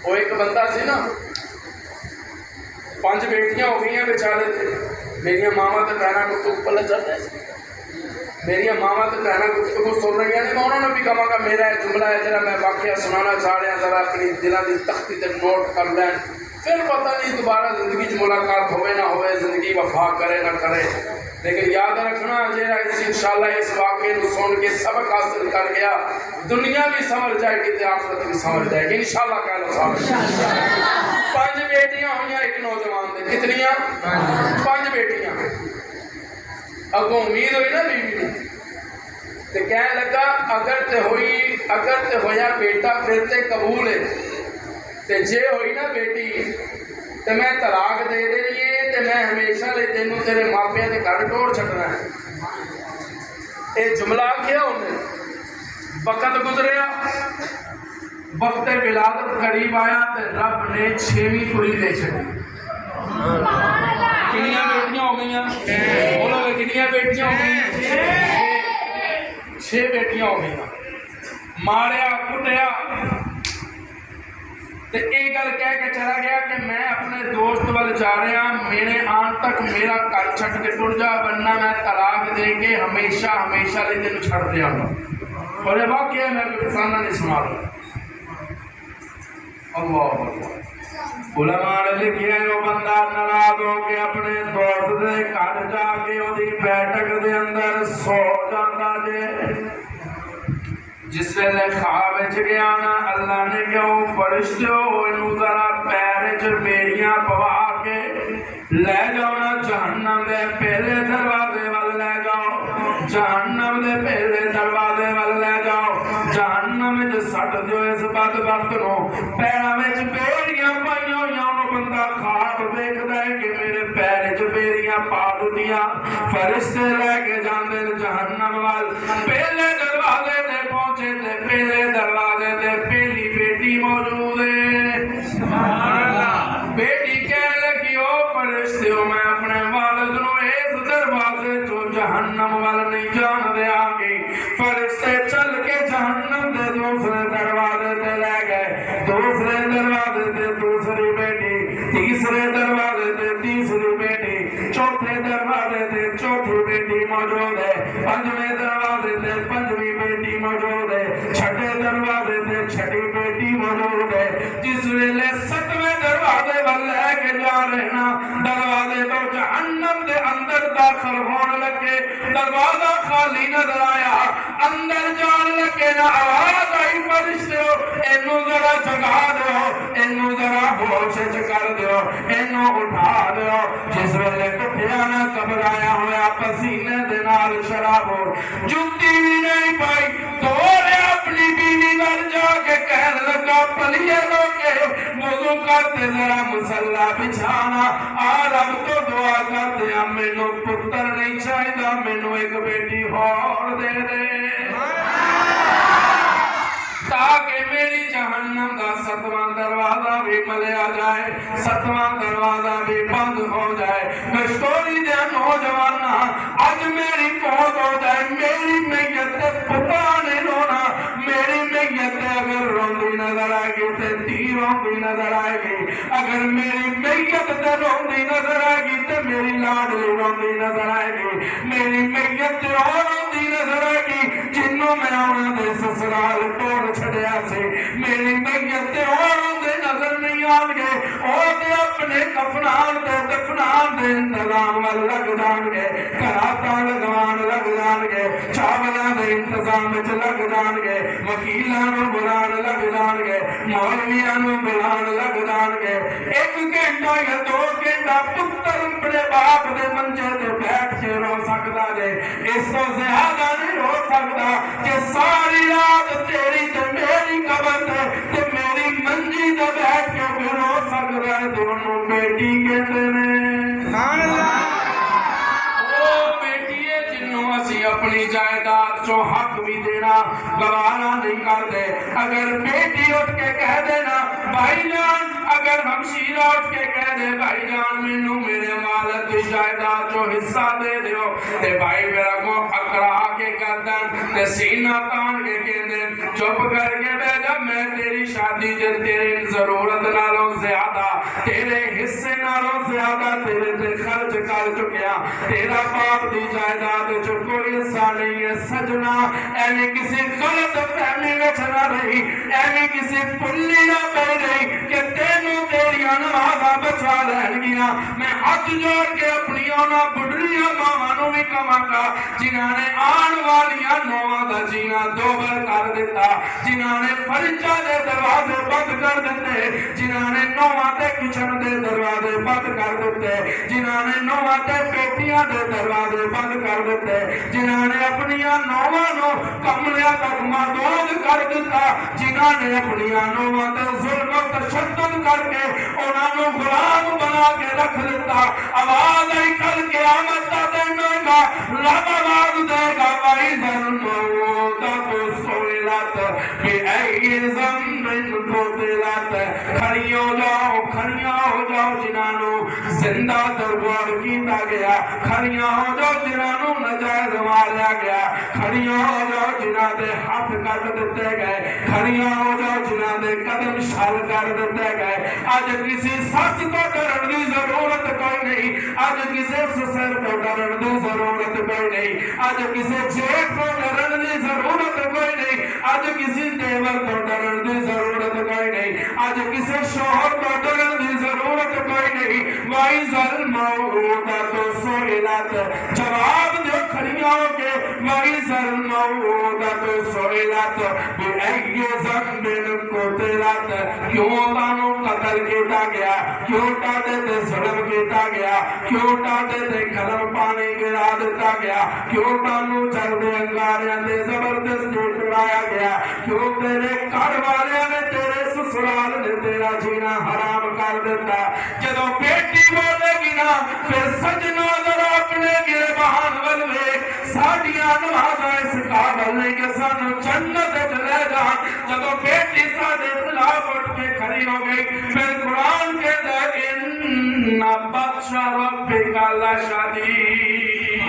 वो एक बंदा सी ना, 5 बेटियां हो गई बेचारे थे। मेरिया मावां तो भैन गुफ्तगू पल चलते मेरिया मावां तो भैन गुफ्तगू सुन रही ने। मैं उन्होंने भी कहांगा मेरा जुमला है जरा मैं वाकया सुनाना चाह रहा, जरा अपनी दिलों की तख्ती से नोट कर लैन, फिर पता नहीं दोबारा जिंदगी मुलाकात होवे ना होवे, जिंदगी वफा करे ना करे। लेकिन याद रखना जरा इस इंशाअल्लाह इस वाक़े को सुन के सबक हासिल कर गया, दुनिया भी समझ जाएगी तो आखिरत भी समझ जाएगी इंशाअल्लाह। कह लो साहब 5 बेटियां हुई एक नौजवान दे, कितनियां? 5 बेटियां। अगों उम्मीद हुई ना बीवी ने, तो कह लगा अगर ते होया बेटा फिर ते कबूल है, ते जे हुई ना बेटी तो मैं तलाक दे देनी है, तो मैं हमेशा लिए तेनों तेरे मापिया के घर टोड़ छड़ना है। ये जुमला आख्या उन्हें। वक्त गुजरिया, वक्त विलादत करीब आया तो रब ने 6वीं कुड़ी दे छड़ी। कितनियां बेटियां हो गई? बोलो कितनियां बेटियां हो गई? 6 बेटियां हो गई। मारिया कुटिया तो एक गल कह के चला गया कि मैं अपने दोस्त वाल जा रहा, मेरे आन तक मेरा घर छड़ के टुर जा, वरना मैं तलाक दे के हमेशा हमेशा लिए तेन छड़ दियागा। और वाकया मैं किसाना नहीं सुना रहा। अल्लाह उलमा ने लिखिया वो बंदा नाराज हो के अपने दोस्त के घर जाके उसकी बैठक के अंदर सो जाता जे। जिस वेले ख्वाब च गया ना, अल्लाह ने क्यों फरिश्ते इनू जरा पैर च बेड़ियां पवा के ले जाओ ना, जहन्नम दे पहले दरवाजे वाल ले जाओ, जहन्नम दे पहले दरवाजे वाल ले जाओ, जहन्नम च सट दो इस बदबख्त नो। पैरों में बेड़ियां पाइया हुई, बंदा ख्वाब देखता है कि मेरे पैर च बेड़ियां पा दित्तियां। फरिश्ते लेके जाते जहन्नम वाल, पहले दरवाजे ते पहुंचे ते पहले दरवाजे ते पहली बेटी मौजूद है। बेटी कह लगी ओ फरिश्ते मैं अपने वालिद नूं इस दरवाजे चो जहन्नम वाल नहीं जान देंगी। फरिश्ते चल के जहन्नम दे दूसरे दरवाजे ते ले गए, दूसरे दरवाजे ते दूसरी बेटी, तीसरे दरवाजे ते तीसरी बेटी, चौथे दरवाजे ते चौथी बेटी मौजूद है, 5वें दरवाजे ते 5वीं बेटी मौजूद है, 6ठे दरवाजे ते 6ठी बेटी मौजूद है। जिस वेले 7वें दरवाजे वाल लेके जा रहे ना, दरवाजे तो जहन्नम दे अंदर दाखिल होने लगे, दरवाजा खाली नजर आया, अंदर जान लगे ना आवाज आई फरिश्ते इनू जरा जगा दो, इनू जरा होश च कर दो, इनू उठा दो। जिस वेले उठिया ना घबराया होया पसीने दे नाल शराब हो, जुत्ती भी नहीं पाई, दौड़े अपनी बीवी नाल जाके कहने लगा पलिए लोगे वुज़ू करते जरा मुसल्ला बिछाना, आ रब तो दुआ करते हैं मैनू पुत्र नहीं चाहिए, मैनू एक बेटी और दे दे ताकि मेरी जहन्नम का 7वां दरवाजा भी मलिया जाए, 7वां दरवाजा भी बंद हो जाए। मैं स्टोरी दे नौजवान अज मेरी मौत हो जाए, मेरी मैयत पता नहीं रोना, मेरी मैयत अगर रोंदी नजर आएगी तो धी रोंदी नजर आएगी, अगर मेरी मैयत तो रोंदी नजर आएगी तो मेरी लाडली रोंदी नजर आएगी, मेरी मैयत और रोंदी नजर आएगी जिन्हों मैं उन्होंने ससुराल तोड़ छड़िया से, मेरी मैयत और नजर नहीं आएंगे, और अपने कफनान ते दफनान दे इंतजाम वाल लग जाएंगे, घराता लगवान लग जाएंगे, चावलों के इंतजाम च लग जाएंगे, वकीलों बुलान लग जाएंगे, मौलवियों बुलान लग जाएंगे। 1 घंटा या 2 घंटा पुत्र अपने बाप के मंजे ते बैठ के रो सकता है, इस तो ज्यादा नहीं रो सकता कि सारी रात तेरी ते मेरी कबर ते मेरी मंजी ते बैठ के रो सकता है। दोनों बेटी कहते अपनी जायदाद चो हक भी देना गवारा नहीं करते। अगर बेटी उठ के कह देना भाई जान अगर अगर हमशीरा उठ के कह दे भाईजान मैनू मेरे मालक की जायदाद चो हिस्सा दे दियो ते भाई फिर अगों अकड़ा के करदन ते सीना तान के कहंदे चुप करके बैठ जा मैं तेरी शादी च तेरी जरूरत नालों ज्यादा तेरे हिस्से नालों ज्यादा तेरे ते खर्च कर चुकिया तेरा बाप दी जायदाद च कोई हिस्सा नहीं है सजना एवें किसी गलत फहमी विच ना रही एवें किसी पुल्ली ना पै रही कि तेनू तेरियां नमाज़ां बचा लैणगियां मैं हाथ जोड़ के अपनी उन्हां बुढ़ियां मावां नूं भी कहांगा जिन्हां ने आण वालियां नौवां दा जीना दोबर कर दिता जिन्हां ने फरिजा दे दरवाजे बंद कर दिते जिन्हां ने नौवां ते किचन दे दरवाजे बंद कर दिते जिन्हां ने नौवां ते पेटियां दे दरवाजे बंद कर दिते जिन्हां ने अपनियां नौवां नूं कमलियां तक मादोद कर दिता जिन्हां ने अपनियां नौवां ते जुल्म तशद्दुद करके उन्हां नूं गुलाम बना के रख दिता आवाज आई कल क़यामत दा दिन होगा रब आवाज देगा भाई ज़ल्मौत तो सोइलत बेअई ज़म्बिन कोतिलत खड़ियों हो जाओ जिन्हां नूं जिंदा दरबार कीता गया खड़ियां हो जाओ जिन्हां नूं नजायज मारिया गया खड़ियां हो जाओ जिन्हां दे हाथ कट दिते गए खड़ियां हो जाओ जिन्हां दे कदम छल कर दिते गए अज किसी सस तो डरन की जरूरत कोई नहीं अज किसी ससुर तो डरन की जरूरत कोई नहीं अज किसी जेठ को डरन की जरूरत कोई नहीं अज किसी देवर तो डरन की जरूरत कोई नहीं अज किसी शोहर तो डरन की जरूरत कोई नहीं वाई ज़ल्मौत तो सोइलत जवाब दे खड़ियां होके वाई ज़ल्मौत तो सोइलत बेअई ज़म्बिन कोतिलत क्यों तानू कतल किया गया क्यों तादे ते जुल्म किया गया क्यों तादे ते गरम पानी गिरा दिता गया क्यों तानू चलदे अंगारियां दे जबरदस्ती टुराया गया क्यों तेरे घर वालियां ने तेरे ससुराल ने तेरा जीना हराम कर दिता जदों बेटी बोलेगी ना फिर सजना जरा अपने गिरबान वल वेख साडियां नमाज़ां इस काबल नहीं कि सानू जन्नत च ले जान जदों बेटी साडे खिलाफ उठ के खड़ी हो गई फिर कुरान कहता है इन्ना बत्शा रब्बिका लशदीद